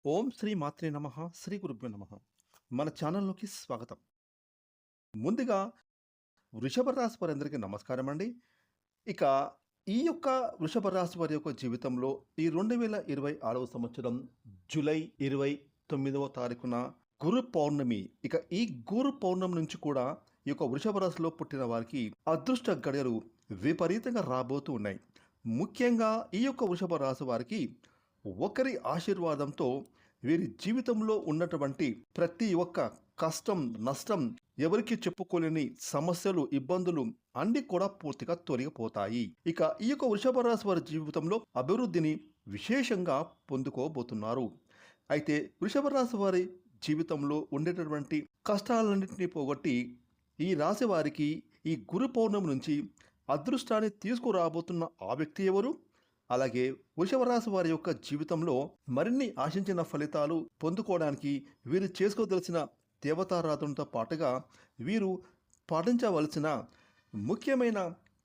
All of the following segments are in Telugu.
ఓం శ్రీ మాత్రే నమః. శ్రీ గురుభ్యో నమః. మన ఛానల్‌లోకి స్వాగతం. ముందుగా వృషభ రాశి వారందరికీ నమస్కారం అండి. ఇక ఈ యొక్క వృషభ రాశి వారి యొక్క జీవితంలో ఈ 2026వ సంవత్సరం జూలై 29వ తారీఖున గురు పౌర్ణమి. ఇక ఈ గురు పౌర్ణమి నుంచి కూడా ఈ యొక్క వృషభ రాశిలో పుట్టిన వారికి అదృష్ట గడియలు విపరీతంగా రాబోతూ ఉన్నాయి. ముఖ్యంగా ఈ యొక్క వృషభ రాశి వారికి ఒకరి ఆశీర్వాదంతో వీరి జీవితంలో ఉన్నటువంటి ప్రతి ఒక్క కష్టం, నష్టం, ఎవరికి చెప్పుకోలేని సమస్యలు, ఇబ్బందులు అన్నీ కూడా పూర్తిగా తొలగిపోతాయి. ఇక ఈ యొక్క వృషభ రాశి వారి జీవితంలో అభివృద్ధిని విశేషంగా పొందుకోబోతున్నారు. అయితే వృషభ రాశి వారి జీవితంలో ఉండేటటువంటి కష్టాలన్నింటినీ పోగొట్టి ఈ రాశి వారికి ఈ గురు పౌర్ణమి నుంచి అదృష్టాన్ని తీసుకురాబోతున్న ఆ వ్యక్తి ఎవరు? అలాగే వృషభ రాశి వారి యొక్క జీవితంలో మరిన్ని ఆశించిన ఫలితాలు పొందుకోవడానికి వీరు చేసుకోదలసిన దేవతారాధనతో పాటుగా వీరు పాటించవలసిన ముఖ్యమైన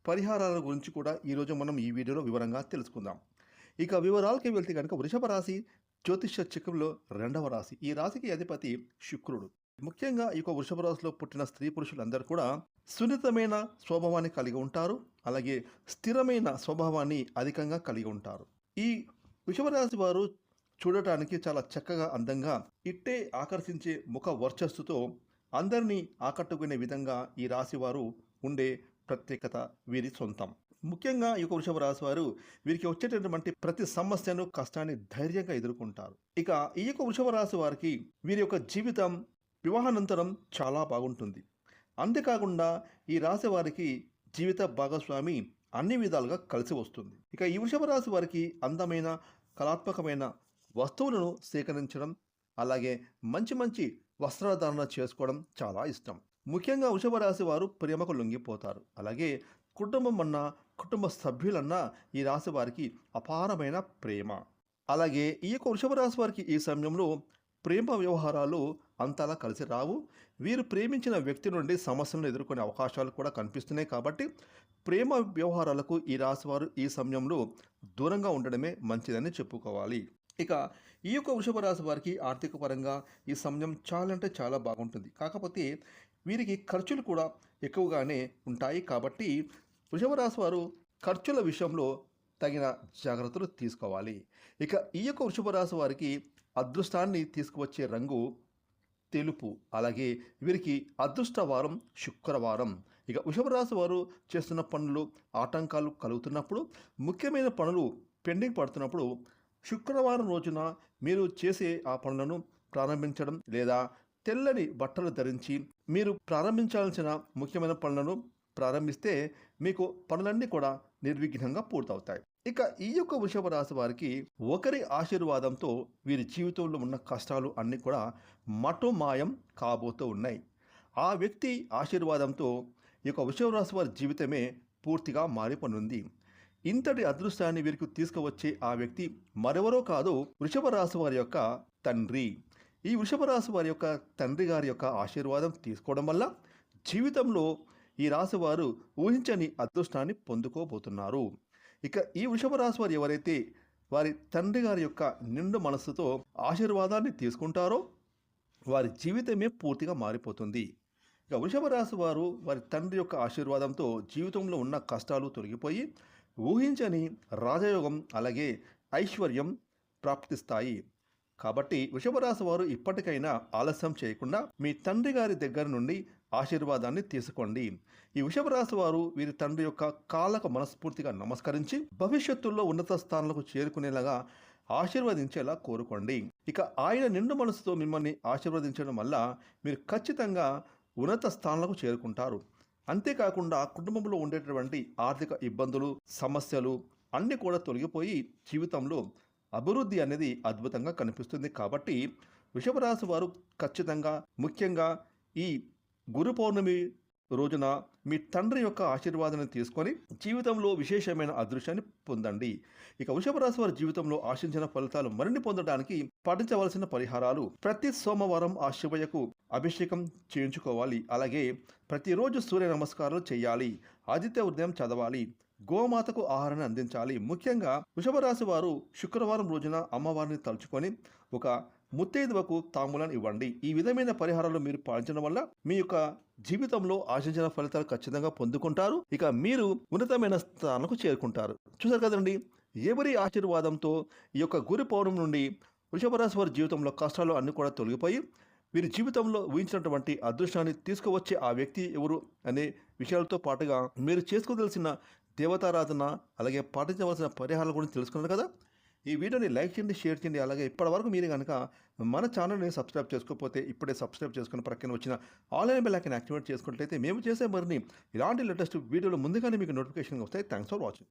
పరిహారాల గురించి కూడా ఈరోజు మనం ఈ వీడియోలో వివరంగా తెలుసుకుందాం. ఇక వివరాలకి వెళ్తే కనుక వృషభ రాశి జ్యోతిష్య చక్రంలో 2వ రాశి. ఈ రాశికి అధిపతి శుక్రుడు. ముఖ్యంగా ఈ యొక్క వృషభ రాశిలో పుట్టిన స్త్రీ పురుషులందరూ కూడా సున్నితమైన స్వభావాన్ని కలిగి ఉంటారు. అలాగే స్థిరమైన స్వభావాన్ని అధికంగా కలిగి ఉంటారు. ఈ వృషభ రాశి వారు చూడటానికి చాలా చక్కగా, అందంగా, ఇట్టే ఆకర్షించే ముఖ వర్చస్సుతో అందరినీ ఆకట్టుకునే విధంగా ఈ రాశి వారు ఉండే ప్రత్యేకత వీరి సొంతం. ముఖ్యంగా ఈ యొక్క వృషభ రాశి వారు వీరికి వచ్చేటటువంటి ప్రతి సమస్యను, కష్టాన్ని ధైర్యంగా ఎదుర్కొంటారు. ఇక ఈ యొక్క వృషభ రాశి వారికి వీరి యొక్క జీవితం వివాహానంతరం చాలా బాగుంటుంది. అంతేకాకుండా ఈ రాశి వారికి జీవిత భాగస్వామి అన్ని విధాలుగా కలిసి వస్తుంది. ఇక ఈ వృషభ రాశి వారికి అందమైన, కళాత్మకమైన వస్తువులను సేకరించడం, అలాగే మంచి మంచి వస్త్రధారణ చేసుకోవడం చాలా ఇష్టం. ముఖ్యంగా వృషభ రాశి వారు ప్రేమకు లొంగిపోతారు. అలాగే కుటుంబం అన్నా, కుటుంబ సభ్యులన్నా ఈ రాశి వారికి అపారమైన ప్రేమ. అలాగే ఈ యొక్క వృషభ రాశి వారికి ఈ సమయంలో ప్రేమ వ్యవహారాలు అంతలా కలిసి రావు. వీరు ప్రేమించిన వ్యక్తి నుండి సమస్యలను ఎదుర్కొనే అవకాశాలు కూడా కనిపిస్తున్నాయి. కాబట్టి ప్రేమ వ్యవహారాలకు ఈ రాశివారు ఈ సమయంలో దూరంగా ఉండడమే మంచిదని చెప్పుకోవాలి. ఇక ఈ యొక్క వృషభ రాశి వారికి ఆర్థిక పరంగా ఈ సమయం చాలా అంటే చాలా బాగుంటుంది. కాకపోతే వీరికి ఖర్చులు కూడా ఎక్కువగానే ఉంటాయి. కాబట్టి వృషభ రాశి వారు ఖర్చుల విషయంలో తగిన జాగ్రత్తలు తీసుకోవాలి. ఇక ఈ యొక్క వృషభ రాశి వారికి అదృష్టాన్ని తీసుకువచ్చే రంగు తెలుపు. అలాగే వీరికి అదృష్ట వారం శుక్రవారం. ఇక వృషభ రాశి వారు చేస్తున్న పనులు ఆటంకాలు కలుగుతున్నప్పుడు, ముఖ్యమైన పనులు పెండింగ్ పడుతున్నప్పుడు శుక్రవారం రోజున మీరు చేసే ఆ పనులను ప్రారంభించడం, లేదా తెల్లని బట్టలు ధరించి మీరు ప్రారంభించాల్సిన ముఖ్యమైన పనులను ప్రారంభిస్తే మీకు పనులన్నీ కూడా నిర్విఘ్నంగా పూర్తవుతాయి. ఇక ఈ యొక్క వృషభ రాశి వారికి ఒకరి ఆశీర్వాదంతో వీరి జీవితంలో ఉన్న కష్టాలు అన్నీ కూడా మటుమాయం కాబోతూ ఉన్నాయి. ఆ వ్యక్తి ఆశీర్వాదంతో ఈ యొక్క వృషభ రాశి వారి జీవితమే పూర్తిగా మారిపోనుంది. ఇంతటి అదృష్టాన్ని వీరికి తీసుకువచ్చే ఆ వ్యక్తి మరెవరో కాదు, వృషభ రాశి వారి యొక్క తండ్రి. ఈ వృషభ రాశి వారి యొక్క తండ్రి గారి యొక్క ఆశీర్వాదం తీసుకోవడం వల్ల జీవితంలో ఈ రాశి వారు ఊహించని అదృష్టాన్ని పొందుకోబోతున్నారు. ఇక ఈ వృషభ రాశి వారు ఎవరైతే వారి తండ్రి గారి యొక్క నిండు మనస్సుతో ఆశీర్వాదాన్ని తీసుకుంటారో వారి జీవితమే పూర్తిగా మారిపోతుంది. ఇక వృషభ రాశి వారు వారి తండ్రి యొక్క ఆశీర్వాదంతో జీవితంలో ఉన్న కష్టాలు తొలగిపోయి ఊహించని రాజయోగం, అలాగే ఐశ్వర్యం ప్రాప్తిస్తాయి. కాబట్టి వృషభ రాశి వారు ఇప్పటికైనా ఆలస్యం చేయకుండా మీ తండ్రి గారి దగ్గర నుండి ఆశీర్వాదాన్ని తీసుకోండి. ఈ వృషభ రాశి వారు వీరి తండ్రి యొక్క కాళ్ళకు మనస్ఫూర్తిగా నమస్కరించి భవిష్యత్తులో ఉన్నత స్థానాలకు చేరుకునేలాగా ఆశీర్వదించేలా కోరుకోండి. ఇక ఆయన నిండు మనసుతో మిమ్మల్ని ఆశీర్వదించడం వల్ల మీరు ఖచ్చితంగా ఉన్నత స్థానాలకు చేరుకుంటారు. అంతేకాకుండా కుటుంబంలో ఉండేటటువంటి ఆర్థిక ఇబ్బందులు, సమస్యలు అన్నీ కూడా తొలగిపోయి జీవితంలో అభివృద్ధి అనేది అద్భుతంగా కనిపిస్తుంది. కాబట్టి వృషభ రాశి వారు ఖచ్చితంగా, ముఖ్యంగా ఈ గురు పౌర్ణమి రోజున మీ తండ్రి యొక్క ఆశీర్వాదాన్ని తీసుకొని జీవితంలో విశేషమైన అదృశ్యాన్ని పొందండి. ఇక వృషభ రాశి వారి జీవితంలో ఆశించిన ఫలితాలు మరిన్ని పొందడానికి పాటించవలసిన పరిహారాలు: ప్రతి సోమవారం ఆ శివయ్యకు అభిషేకం చేయించుకోవాలి. అలాగే ప్రతిరోజు సూర్య నమస్కారాలు చేయాలి. ఆదిత్య ఉదయం చదవాలి. గోమాతకు ఆహారాన్ని అందించాలి. ముఖ్యంగా వృషభ రాశి వారు శుక్రవారం రోజున అమ్మవారిని తలుచుకొని ఒక ముత్తైదువకు తాంబూలాన్ని ఇవ్వండి. ఈ విధమైన పరిహారాలు మీరు పాటించడం వల్ల మీ యొక్క జీవితంలో ఆశించిన ఫలితాలు ఖచ్చితంగా పొందుకుంటారు. ఇక మీరు ఉన్నతమైన స్థానాలకు చేరుకుంటారు. చూసారు కదండి, ఎవరి ఆశీర్వాదంతో ఈ యొక్క గురు పౌర్ణమి నుండి వృషభ రాశి వారి జీవితంలో కష్టాలు అన్నీ కూడా తొలగిపోయి వీరి జీవితంలో ఊహించినటువంటి అదృష్టాన్ని తీసుకువచ్చే ఆ వ్యక్తి ఎవరు అనే విషయాలతో పాటుగా మీరు చేసుకోదలసిన దేవతారాధన, అలాగే పాటించవలసిన పరిహారాల గురించి తెలుసుకున్నారు కదా. ఈ వీడియోని లైక్ చేయండి, షేర్ చేయండి. అలాగే ఇప్పటివరకు మీరు కనుక మన ఛానల్ని సబ్స్క్రైబ్ చేసుకోకపోతే ఇప్పుడే సబ్స్క్రైబ్ చేసుకుని ప్రక్కన వచ్చిన ఆన్లైన్ బెల్ ఐకాన్ యాక్టివేట్ చేసుకున్నట్లయితే మేము చేసే మరిన్ని ఇలాంటి లేటెస్ట్ వీడియోలు ముందుగానే మీకు నోటిఫికేషన్ వస్తాయి. Thanks for watching.